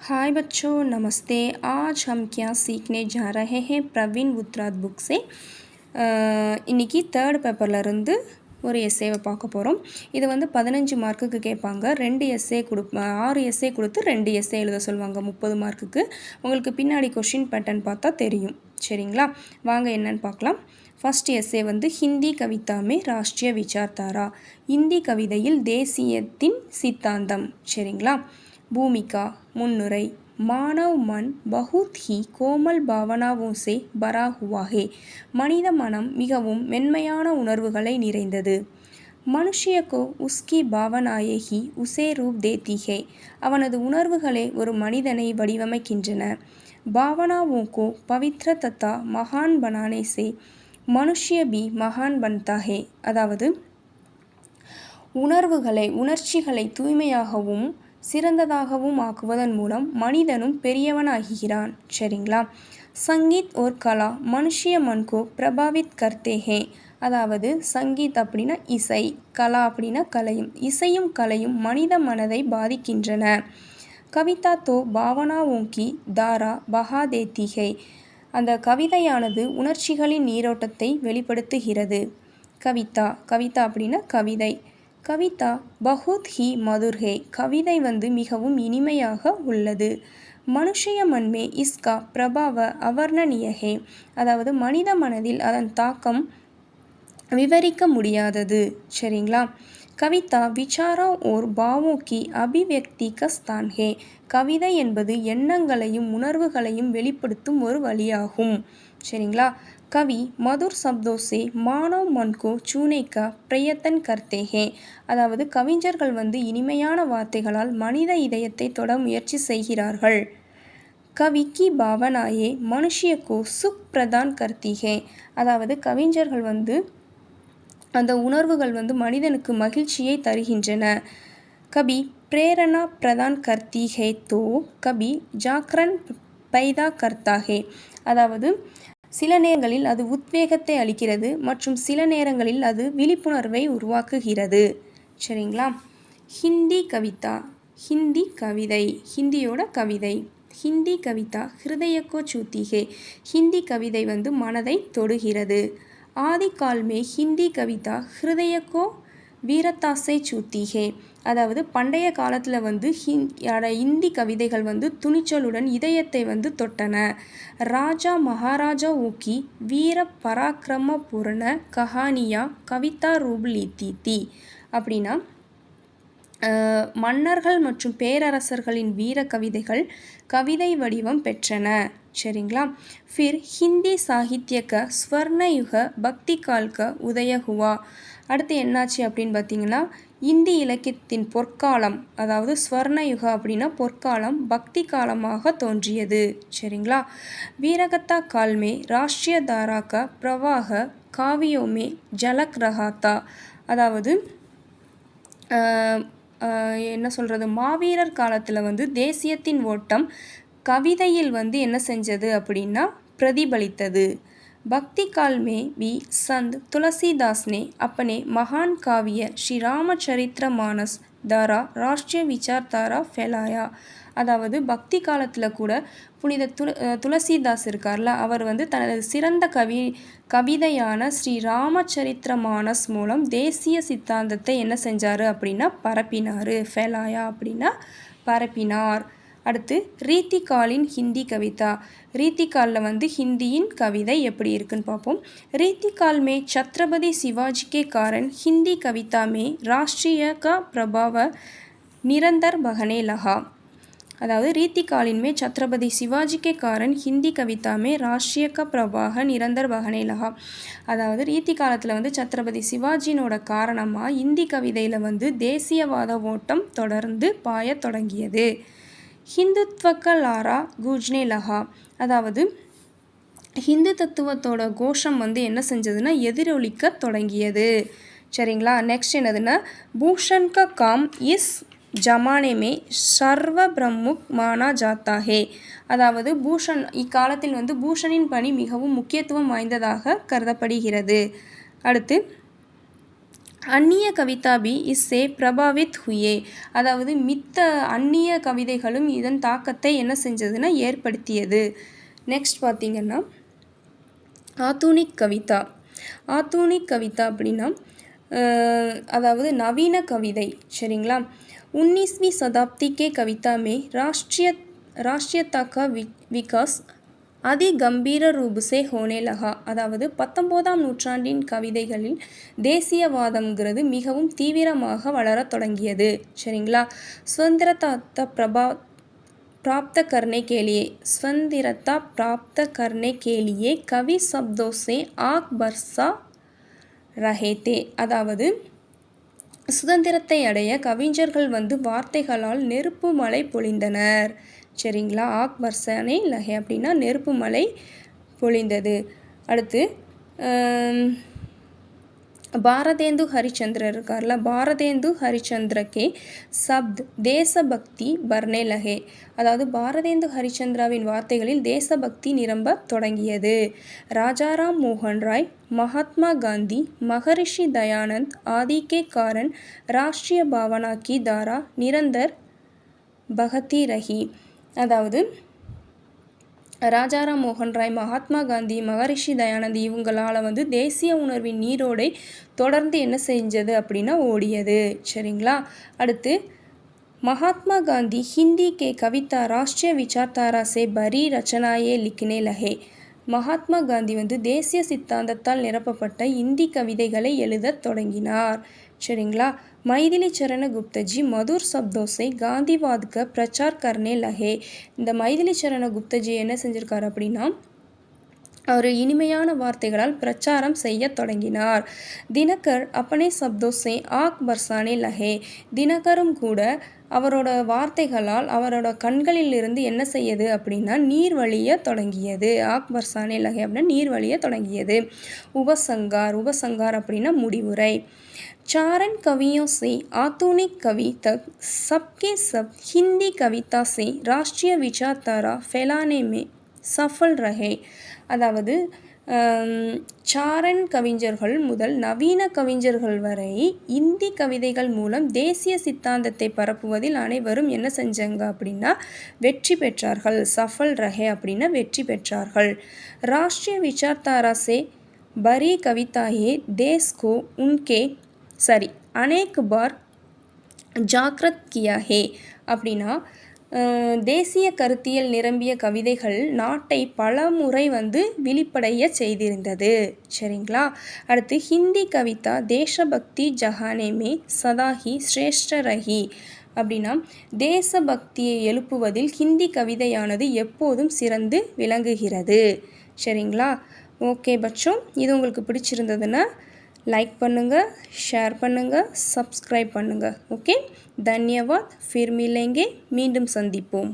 हाय बच्चों, नमस्ते। आज हम क्या सीखने जा रहे हैं प्रवीण उत्रात बुक से। இன்னைக்கு தேர்ட் பேப்பரில் இருந்து ஒரு எஸ்ஸேவை பார்க்க போகிறோம். இது வந்து 15 மார்க்குக்கு கேட்பாங்க. 6 எஸ்ஸே கொடுத்து 2 எஸ்ஸே எழுத சொல்லுவாங்க 30 மார்க்குக்கு. உங்களுக்கு பின்னாடி கொஷின் பேட்டர்ன் பார்த்தா தெரியும். சரிங்களா, வாங்க என்னன்னு பார்க்கலாம். ஃபர்ஸ்ட் எஸ்ஸே வந்து ஹிந்தி கவிதாமே ராஷ்ட்ரிய விசார்தாரா, இந்தி கவிதையில் தேசியத்தின் சித்தாந்தம். சரிங்களா. भूमिका मुन्नुரை मानव मन बहुत ही कोमल भावनाओं से भरा हुआ है. மனித மனம் மிகவும் மென்மையான உணர்வுகளை நிறைந்தது. மனுஷ்ய को उसकी भावनाएं ही उसे रूप देती है. அவனது உணர்வுகளே ஒரு மனிதனை வடிவமைக்கின்றன. भावनाओं को पवित्र तथा महान बनाने से मनुष्य भी महान बनता है. அதாவது உணர்ச்சிகளை தூய்மையாகவும் சிறந்ததாகவும் ஆக்குவதன் மூலம் மனிதனும் பெரியவனாகிறான். சரிங்களா. சங்கீத் और கலா மனுஷ்ய मन को प्रभावित करते हैं. அதாவது சங்கீத் அப்படின்னா இசை, கலா அப்படின்னா கலையும், இசையும் கலையும் மனித மனதை பாதிக்கின்றன. கவிதா தோ பாவனாவோं की धारा बहा देती है. அந்த கவிதையானது உணர்ச்சிகளின் நீரோட்டத்தை வெளிப்படுத்துகிறது. கவிதா அப்படின்னா கவிதை. கவிதா பஹுத் ஹி மதுர் ஹே. கவிதை வந்து மிகவும் இனிமையாக உள்ளது. மனுஷய மன்மே இஸ்கா பிரபாவ அவர்ணனிய ஹே. அதாவது மனித மனதில் அதன் தாக்கம் விவரிக்க முடியாதது. சரிங்களா. கவிதா விசாரா ஓர் பாவோ கி அபிவியக்தி க ஸ்தான் ஹே. கவிதை என்பது எண்ணங்களையும் உணர்வுகளையும் வெளிப்படுத்தும் ஒரு வழியாகும். சரிங்களா. कवि मधुर शब्दों से मानव मन को छूने का प्रयत्न करते हैं. அதாவது கவிஞர்கள் வந்து இனிமையான வார்த்தைகளால் மனித இதயத்தை தொட முயற்சி செய்கிறார்கள். कवि की भावनाएं मनुष्य को सुख प्रदान करती है. அதாவது கவிஞர்கள் வந்து அந்த உணர்வுகள் வந்து மனிதனுக்கு மகிழ்ச்சியை தருகின்றன. कभी प्रेरणा प्रदान करती है तो कभी जागरण पैदा करता है. அதாவது சில நேரங்களில் அது உத்வேகத்தை அளிக்கிறது மற்றும் சில நேரங்களில் அது விழிப்புணர்வை உருவாக்குகிறது. சரிங்களா. ஹிந்தி கவிதா, ஹிந்தி கவிதை, ஹிந்தியோட கவிதை. ஹிந்தி கவிதா ஹிருதயக்கோ சூத்திகே. ஹிந்தி கவிதை வந்து மனதை தொடுகிறது. ஆதி கால்மே ஹிந்தி கவிதா ஹிருதயக்கோ வீரத்தாசை சூத்திகே. அதாவது பண்டைய காலத்தில் வந்து இந்தி கவிதைகள் வந்து துணிச்சலுடன் இதயத்தை வந்து தொட்டன. ராஜா மகாராஜா ஊக்கி வீர பராக்கிரம பூரண கஹானியா கவிதா ரூப் லீத்தி. அப்படின்னா மன்னர்கள் மற்றும் பேரரசர்களின் வீர கவிதைகள் கவிதை வடிவம் பெற்றன. சரிங்களா. ஃபிர் ஹிந்தி சாகித்ய க ஸ்வர்ணயுக பக்தி கால் க உதய ஹுவா. அடுத்து என்னாச்சு அப்படின்னு பார்த்தீங்கன்னா, இந்தி இலக்கியத்தின் பொற்காலம், அதாவது ஸ்வர்ணயுக அப்படின்னா பொற்காலம், பக்தி காலமாக தோன்றியது. சரிங்களா. வீரகத்தா கால்மே ராஷ்ட்ரிய தாரா கா பிரவாக காவியோமே ஜலக் ரஹாத்தா. அதாவது என்ன சொல்கிறது, மாவீரர் காலத்தில் வந்து தேசியத்தின் ஓட்டம் கவிதையில் வந்து என்ன செஞ்சது அப்படின்னா பிரதிபலித்தது. भक्ति काल में भी संत तुलसीदास ने अपने महान काव्य श्री रामचरितमानस द्वारा राष्ट्रीय विचारधारा फैलाया. அதாவது பக்தி காலத்தில் கூட புனித துளசிதாஸ் இருக்கார்ல, அவர் வந்து தனது சிறந்த கவிதையான ஸ்ரீ ராமச்சரித்திரமானஸ் மூலம் தேசிய சித்தாந்தத்தை என்ன செஞ்சார் அப்படின்னா பரப்பினார். ஃபெலாயா அப்படின்னா பரப்பினார். அடுத்து ரீத்திகாலின் ஹிந்தி கவிதா. ரீத்திகாலில் வந்து ஹிந்தியின் கவிதை எப்படி இருக்குன்னு பார்ப்போம். ரீத்திகால் மே சத்ரபதி சிவாஜி கே காரன் ஹிந்தி கவிதா மே ராஷ்ட்ரிய கா பிரபாவ நிரந்தர் பகனே லகா. அதாவது ரீத்திகாலின் மே சத்ரபதி சிவாஜி கே காரன் ஹிந்தி கவிதா மே ராஷ்ட்ரிய கா பிரபாக நிரந்தர் பகனே லகா. அதாவது ரீத்தி காலத்தில் வந்து சத்ரபதி சிவாஜினோட காரணமாக இந்தி கவிதையில் வந்து தேசியவாத ஓட்டம் தொடர்ந்து பாய தொடங்கியது. ஹிந்துத்வக்க லாரா கூஜ்னே லகா. அதாவது ஹிந்து தத்துவத்தோட கோஷம் வந்து என்ன செஞ்சதுன்னா எதிரொலிக்க தொடங்கியது. சரிங்களா. நெக்ஸ்ட் என்னதுன்னா பூஷன் கா காம் இஸ் ஜமானே மே சர்வ பிரமுக் மானா ஜாத்தா ஹே. அதாவது பூஷன் இக்காலத்தில் வந்து பூஷனின் பணி மிகவும் முக்கியத்துவம் வாய்ந்ததாக கருதப்படுகிறது. அடுத்து அந்நிய கவிதா பி இஸ்ஸே பிரபாவித் ஹுயே. அதாவது மித்த அந்நிய கவிதைகளும் இதன் தாக்கத்தை என்ன செஞ்சதுன்னா ஏற்படுத்தியது. நெக்ஸ்ட் பார்த்திங்கன்னா ஆத்தூனிக் கவிதா. ஆத்தூனிக் கவிதா அப்படின்னா அதாவது நவீன கவிதை. சரிங்களா. 19वीं शताब्दी के कविता में राष्ट्रीयता का विकास அதி கம்பீர ரூபுசே ஹோனே லகா. அதாவது 19ஆம் நூற்றாண்டின் கவிதைகளில் தேசியவாதம்ங்கிறது மிகவும் தீவிரமாக வளரத் தொடங்கியது. சரிங்களா. சுதந்திரத்தை प्राप्त करने के लिए स्वतंत्रता प्राप्त करने के लिए कवि शब्दों से आग बरसा रहे थे. அதாவது சுதந்திரத்தை அடைய கவிஞர்கள் வார்த்தைகளால் நெருப்பு மழை பொழிந்தனர். சரிங்களா. ஆக் பர்சானே லஹே அப்படின்னா நெருப்பு மழை பொழிந்தது. அடுத்து பாரதேந்து ஹரிச்சந்திரர் இருக்கார்ல, பாரதேந்து ஹரிச்சந்திரக்கே சப்த் தேசபக்தி பர்னே லஹே. அதாவது பாரதேந்து ஹரிச்சந்திராவின் வார்த்தைகளில் தேசபக்தி நிரம்ப தொடங்கியது. ராஜாராம் மோகன் ராய், மகாத்மா காந்தி, மகரிஷி தயானந்த் ஆதி கே காரன் ராஷ்ட்ரிய பாவனா கி தாரா நிரந்தர் பகதி ரஹி. அதாவது ராஜாராம் மோகன் ராய், மகாத்மா காந்தி, மகரிஷி தயானந்த் இவங்களால் தேசிய உணர்வின் நீரோடை தொடர்ந்து என்ன செஞ்சது அப்படின்னா ஓடியது. சரிங்களா. அடுத்து महात्मा गांधी हिंदी के कविता राष्ट्रीय विचारधारा से भरी रचनाएं लिखने लगे. மகாத்மா காந்தி தேசிய சித்தாந்தத்தால் நிரப்பப்பட்ட இந்தி கவிதைகளை எழுதத் தொடங்கினார். சரிங்களா. மைதிலி சரண குப்தஜி மதுர் சப்தோசை காந்திவாத் க பிரச்சார் கர்னே லகே. இந்த மைதிலி சரண குப்தஜி என்ன செஞ்சிருக்காரு அப்படின்னா அவர் இனிமையான வார்த்தைகளால் பிரச்சாரம் செய்ய தொடங்கினார். தினகர் அப்பனே சப்தோசை ஆக் பர்சானே லஹே. தினகரும் கூட அவரோட வார்த்தைகளால் அவரோட கண்களிலிருந்து என்ன செய்யுது அப்படின்னா நீர் வழிய தொடங்கியது. ஆக் பர்சானே லஹே அப்படின்னா நீர் வழிய தொடங்கியது. உபசங்கார் அப்படின்னா முடிவுரை. चारण कवियों से आधुनिक कवि तक सबके सब हिंदी कविता से राष्ट्रीय विचारधारा फैलाने में सफल रहे. அதாவது சாரண் கவிஞர்கள் முதல் நவீன கவிஞர்கள் வரை இந்தி கவிதைகள் மூலம் தேசிய சித்தாந்தத்தை பரப்புவதில் அனைவரும் என்ன செஞ்சாங்க அப்படின்னா வெற்றி பெற்றார்கள். சஃபல் ரஹே அப்படின்னா வெற்றி பெற்றார்கள். ராஷ்ட்ரிய விசார்தாரா சே பரி கவிதாயே தேஸ் கோ உன்கே அனேக் பார் ஜாக்ரத் கியா ஹே. அப்படின்னா தேசிய கருத்தியல் நிரம்பிய கவிதைகள் நாட்டை பல முறை விழிப்படைய செய்திருந்தது. சரிங்களா. அடுத்து ஹிந்தி கவிதா தேசபக்தி ஜஹானேமே சதாஹி ஸ்ரேஷ்ட ரஹி. அப்படின்னா தேசபக்தியை எழுப்புவதில் ஹிந்தி கவிதையானது எப்போதும் சிறந்து விளங்குகிறது. சரிங்களா. ஓகே பட்சம், இது உங்களுக்கு பிடிச்சிருந்ததுன்னா லைக் பண்ணுங்கள், ஷேர் பண்ணுங்கள், சப்ஸ்கிரைப் பண்ணுங்கள். ஓகே, தன்யவாத். ஃபிர் மிலேங்கே, மீண்டும் சந்திப்போம்.